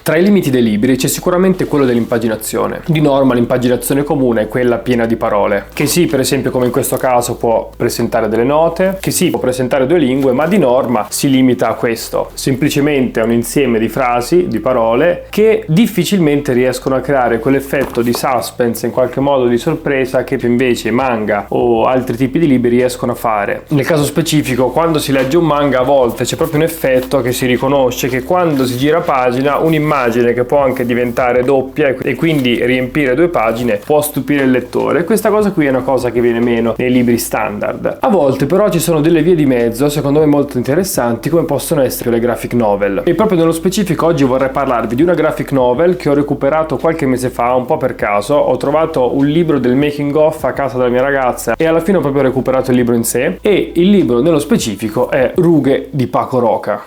Tra i limiti dei libri c'è sicuramente quello dell'impaginazione. Di norma l'impaginazione comune è quella piena di parole, che sì, per esempio come in questo caso può presentare delle note, che sì, può presentare due lingue, ma di norma si limita a questo, semplicemente a un insieme di frasi, di parole, che difficilmente riescono a creare quell'effetto di suspense, in qualche modo di sorpresa, che invece manga o altri tipi di libri riescono a fare. Nel caso specifico, quando si legge un manga, a volte c'è proprio un effetto che si riconosce, che quando si gira pagina un'immagine che può anche diventare doppia e quindi riempire due pagine può stupire il lettore. Questa cosa qui è una cosa che viene meno nei libri standard. A volte però ci sono delle vie di mezzo secondo me molto interessanti, come possono essere le graphic novel, e proprio nello specifico oggi vorrei parlarvi di una graphic novel che ho recuperato qualche mese fa un po' per caso. Ho trovato un libro del making of a casa della mia ragazza e alla fine ho proprio recuperato il libro in sé, e il libro nello specifico è Rughe di Paco Roca.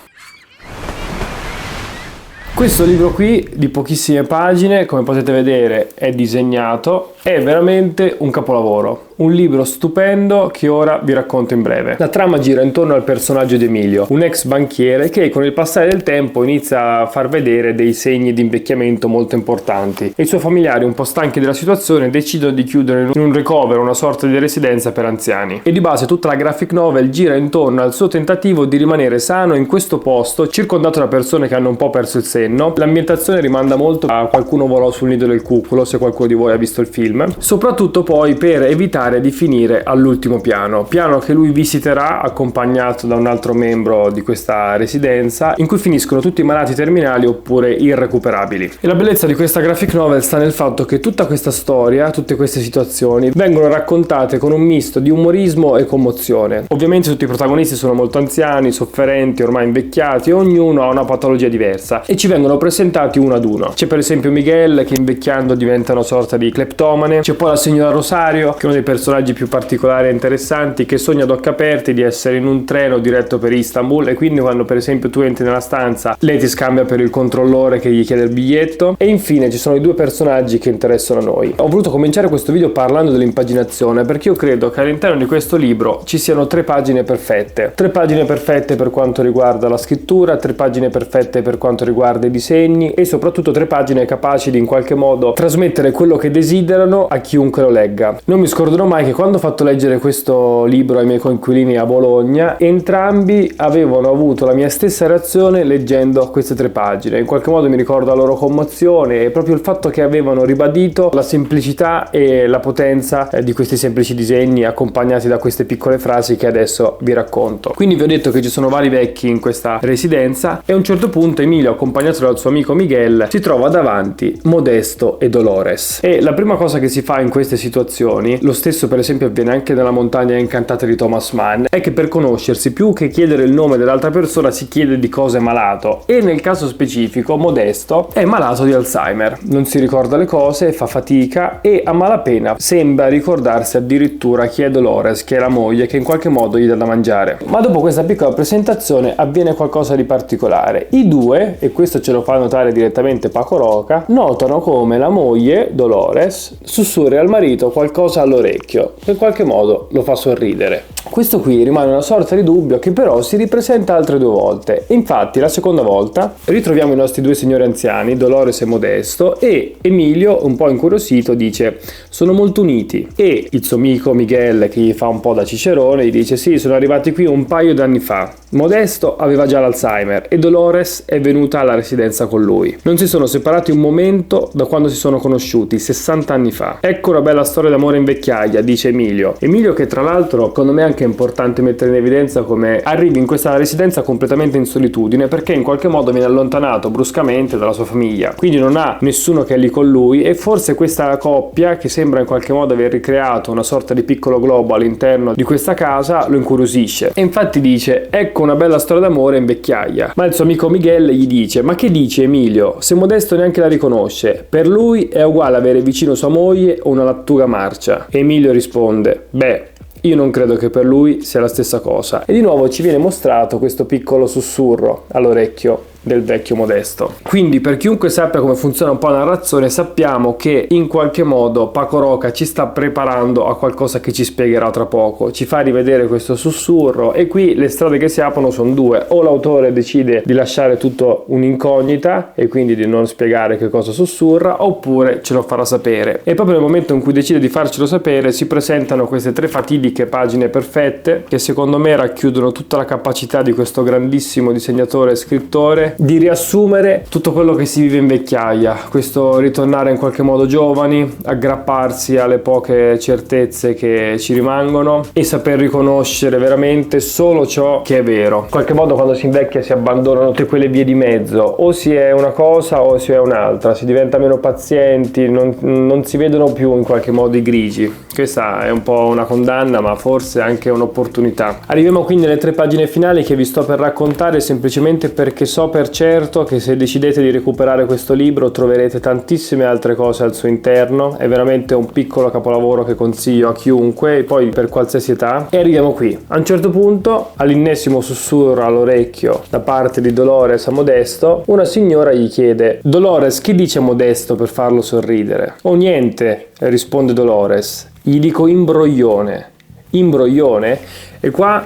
Questo libro qui, di pochissime pagine, come potete vedere è disegnato, è veramente un capolavoro. Un libro stupendo che ora vi racconto in breve. La trama gira intorno al personaggio di Emilio, un ex banchiere che con il passare del tempo inizia a far vedere dei segni di invecchiamento molto importanti, e i suoi familiari, un po' stanchi della situazione, decidono di chiudere in un ricovero, una sorta di residenza per anziani. E di base tutta la graphic novel gira intorno al suo tentativo di rimanere sano in questo posto, circondato da persone che hanno un po' perso il senno. L'ambientazione rimanda molto a Qualcuno volò sul nido del cuculo, se qualcuno di voi ha visto il film, soprattutto poi per evitare di finire all'ultimo piano che lui visiterà accompagnato da un altro membro di questa residenza, in cui finiscono tutti i malati terminali oppure irrecuperabili. E la bellezza di questa graphic novel sta nel fatto che tutta questa storia, tutte queste situazioni vengono raccontate con un misto di umorismo e commozione. Ovviamente tutti i protagonisti sono molto anziani, sofferenti, ormai invecchiati, e ognuno ha una patologia diversa e ci vengono presentati uno ad uno. C'è per esempio Miguel che invecchiando diventa una sorta di cleptomane, c'è poi la signora Rosario che è uno dei personaggi più particolari e interessanti, che sogna ad occhi aperti di essere in un treno diretto per Istanbul, e quindi quando per esempio tu entri nella stanza lei ti scambia per il controllore che gli chiede il biglietto. E infine ci sono i due personaggi che interessano a noi. Ho voluto cominciare questo video parlando dell'impaginazione perché io credo che all'interno di questo libro ci siano 3 pagine perfette. 3 pagine perfette per quanto riguarda la scrittura, 3 pagine perfette per quanto riguarda i disegni, e soprattutto 3 pagine capaci di in qualche modo trasmettere quello che desiderano a chiunque lo legga. Non mi scorderò mai che quando ho fatto leggere questo libro ai miei coinquilini a Bologna, entrambi avevano avuto la mia stessa reazione leggendo queste 3 pagine. In qualche modo mi ricordo la loro commozione e proprio il fatto che avevano ribadito la semplicità e la potenza di questi semplici disegni accompagnati da queste piccole frasi che adesso vi racconto. Quindi vi ho detto che ci sono vari vecchi in questa residenza, e a un certo punto Emilio, accompagnato dal suo amico Miguel, si trova davanti Modesto e Dolores. E la prima cosa che si fa in queste situazioni, lo stesso per esempio avviene anche nella Montagna Incantata di Thomas Mann, è che per conoscersi, più che chiedere il nome dell'altra persona, si chiede di cosa è malato. E nel caso specifico Modesto è malato di Alzheimer, non si ricorda le cose, fa fatica e a malapena sembra ricordarsi addirittura chi è Dolores, che è la moglie, che in qualche modo gli dà da mangiare. Ma dopo questa piccola presentazione avviene qualcosa di particolare. I due, e questo ce lo fa notare direttamente Paco Roca, notano come la moglie, Dolores, sussurra al marito qualcosa all'orecchio, che in qualche modo lo fa sorridere. Questo qui rimane una sorta di dubbio che però si ripresenta altre 2 volte. Infatti la seconda volta ritroviamo i nostri 2 signori anziani, Dolores e Modesto, e Emilio, un po' incuriosito, dice: sono molto uniti. E il suo amico Miguel, che gli fa un po' da cicerone, gli dice: sì, sono arrivati qui un paio d'anni fa. Modesto aveva già l'Alzheimer e Dolores è venuta alla residenza con lui. Non si sono separati un momento da quando si sono conosciuti 60 anni fa. Ecco una bella storia d'amore in vecchiaia, dice Emilio. Emilio, che tra l'altro secondo me è anche importante mettere in evidenza come arrivi in questa residenza completamente in solitudine, perché in qualche modo viene allontanato bruscamente dalla sua famiglia, quindi non ha nessuno che è lì con lui, e forse questa coppia, che sembra in qualche modo aver ricreato una sorta di piccolo globo all'interno di questa casa, lo incuriosisce. E infatti dice: ecco una bella storia d'amore in vecchiaia. Ma il suo amico Miguel gli dice: ma che dici Emilio, se Modesto neanche la riconosce, per lui è uguale avere vicino sua moglie o una lattuga marcia. E Emilio risponde: beh, io non credo che per lui sia la stessa cosa. E di nuovo ci viene mostrato questo piccolo sussurro all'orecchio del vecchio Modesto. Quindi per chiunque sappia come funziona un po' la narrazione, sappiamo che in qualche modo Paco Roca ci sta preparando a qualcosa che ci spiegherà tra poco, ci fa rivedere questo sussurro, e qui le strade che si aprono sono due: o l'autore decide di lasciare tutto un'incognita e quindi di non spiegare che cosa sussurra, oppure ce lo farà sapere. E proprio nel momento in cui decide di farcelo sapere si presentano queste 3 fatidiche pagine perfette che secondo me racchiudono tutta la capacità di questo grandissimo disegnatore e scrittore di riassumere tutto quello che si vive in vecchiaia, questo ritornare in qualche modo giovani, aggrapparsi alle poche certezze che ci rimangono e saper riconoscere veramente solo ciò che è vero. In qualche modo quando si invecchia si abbandonano tutte quelle vie di mezzo, o si è una cosa o si è un'altra, si diventa meno pazienti, non si vedono più in qualche modo i grigi. Questa è un po' una condanna, ma forse anche un'opportunità. Arriviamo quindi alle 3 pagine finali che vi sto per raccontare, semplicemente perché so per certo che se decidete di recuperare questo libro troverete tantissime altre cose al suo interno. È veramente un piccolo capolavoro che consiglio a chiunque, e poi per qualsiasi età. E arriviamo qui. A un certo punto, all'ennesimo sussurro all'orecchio da parte di Dolores a Modesto, una signora gli chiede: Dolores, chi dice Modesto per farlo sorridere? Oh, niente, risponde Dolores. Gli dico imbroglione. Imbroglione? E qua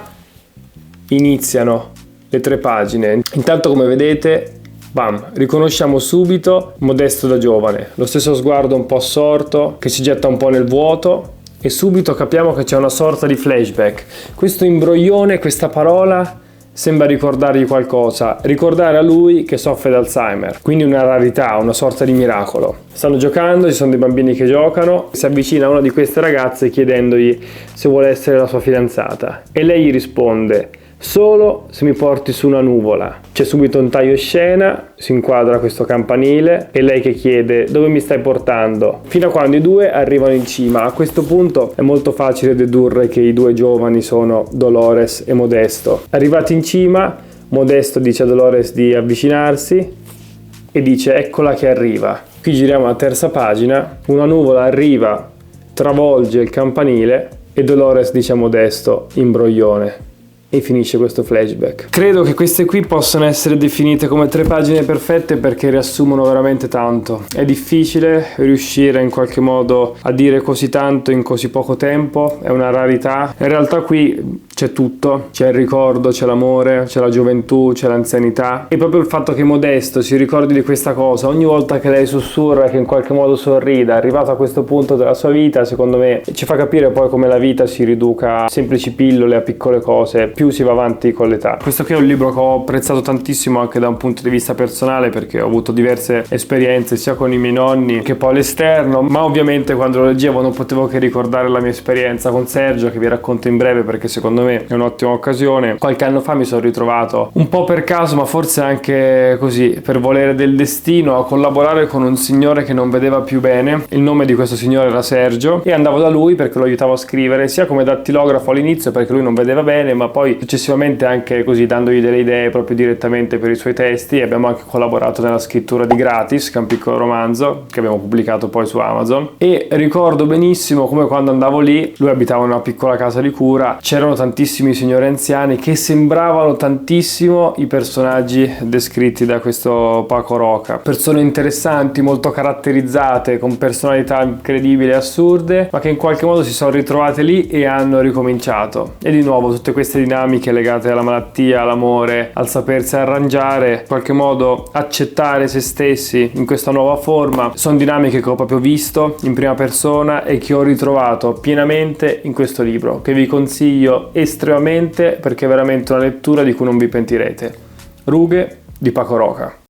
iniziano le 3 pagine. Intanto, come vedete, bam, riconosciamo subito Modesto da giovane, lo stesso sguardo un po' assorto che si getta un po' nel vuoto, e subito capiamo che c'è una sorta di flashback. Questo imbroglione, questa parola sembra ricordargli qualcosa, ricordare a lui che soffre d'Alzheimer, quindi una rarità, una sorta di miracolo. Stanno giocando, ci sono dei bambini che giocano, si avvicina a una di queste ragazze chiedendogli se vuole essere la sua fidanzata, e lei gli risponde: solo se mi porti su una nuvola. C'è subito un taglio scena, si inquadra questo campanile e lei che chiede: dove mi stai portando? Fino a quando i 2 arrivano in cima. A questo punto è molto facile dedurre che i 2 giovani sono Dolores e Modesto. Arrivati in cima, Modesto dice a Dolores di avvicinarsi e dice: eccola che arriva. Qui giriamo la 3ª pagina, una nuvola arriva, travolge il campanile e Dolores dice a Modesto: imbroglione. E finisce questo flashback. Credo che queste qui possano essere definite come 3 pagine perfette perché riassumono veramente tanto. È difficile riuscire in qualche modo a dire così tanto in così poco tempo, è una rarità. In realtà qui c'è tutto, c'è il ricordo, c'è l'amore, c'è la gioventù, c'è l'anzianità, e proprio il fatto che Modesto si ricordi di questa cosa ogni volta che lei sussurra, che in qualche modo sorrida, arrivato a questo punto della sua vita, secondo me ci fa capire poi come la vita si riduca a semplici pillole, a piccole cose, più si va avanti con l'età. Questo qui è un libro che ho apprezzato tantissimo anche da un punto di vista personale, perché ho avuto diverse esperienze sia con i miei nonni che poi all'esterno, ma ovviamente quando lo leggevo non potevo che ricordare la mia esperienza con Sergio, che vi racconto in breve perché secondo me è un'ottima occasione. Qualche anno fa mi sono ritrovato, un po' per caso ma forse anche così per volere del destino, a collaborare con un signore che non vedeva più bene. Il nome di questo signore era Sergio e andavo da lui perché lo aiutavo a scrivere, sia come dattilografo all'inizio perché lui non vedeva bene, ma poi successivamente anche così dandogli delle idee proprio direttamente per i suoi testi. Abbiamo anche collaborato nella scrittura di Gratis, che è un piccolo romanzo che abbiamo pubblicato poi su Amazon, e ricordo benissimo come quando andavo lì, lui abitava in una piccola casa di cura, c'erano tantissimi signori anziani che sembravano tantissimo i personaggi descritti da questo Paco Roca, persone interessanti, molto caratterizzate, con personalità incredibili e assurde, ma che in qualche modo si sono ritrovate lì e hanno ricominciato. E di nuovo tutte queste dinamiche legate alla malattia, all'amore, al sapersi arrangiare, in qualche modo accettare se stessi in questa nuova forma, sono dinamiche che ho proprio visto in prima persona e che ho ritrovato pienamente in questo libro, che vi consiglio estremamente perché è veramente una lettura di cui non vi pentirete. Rughe di Paco Roca.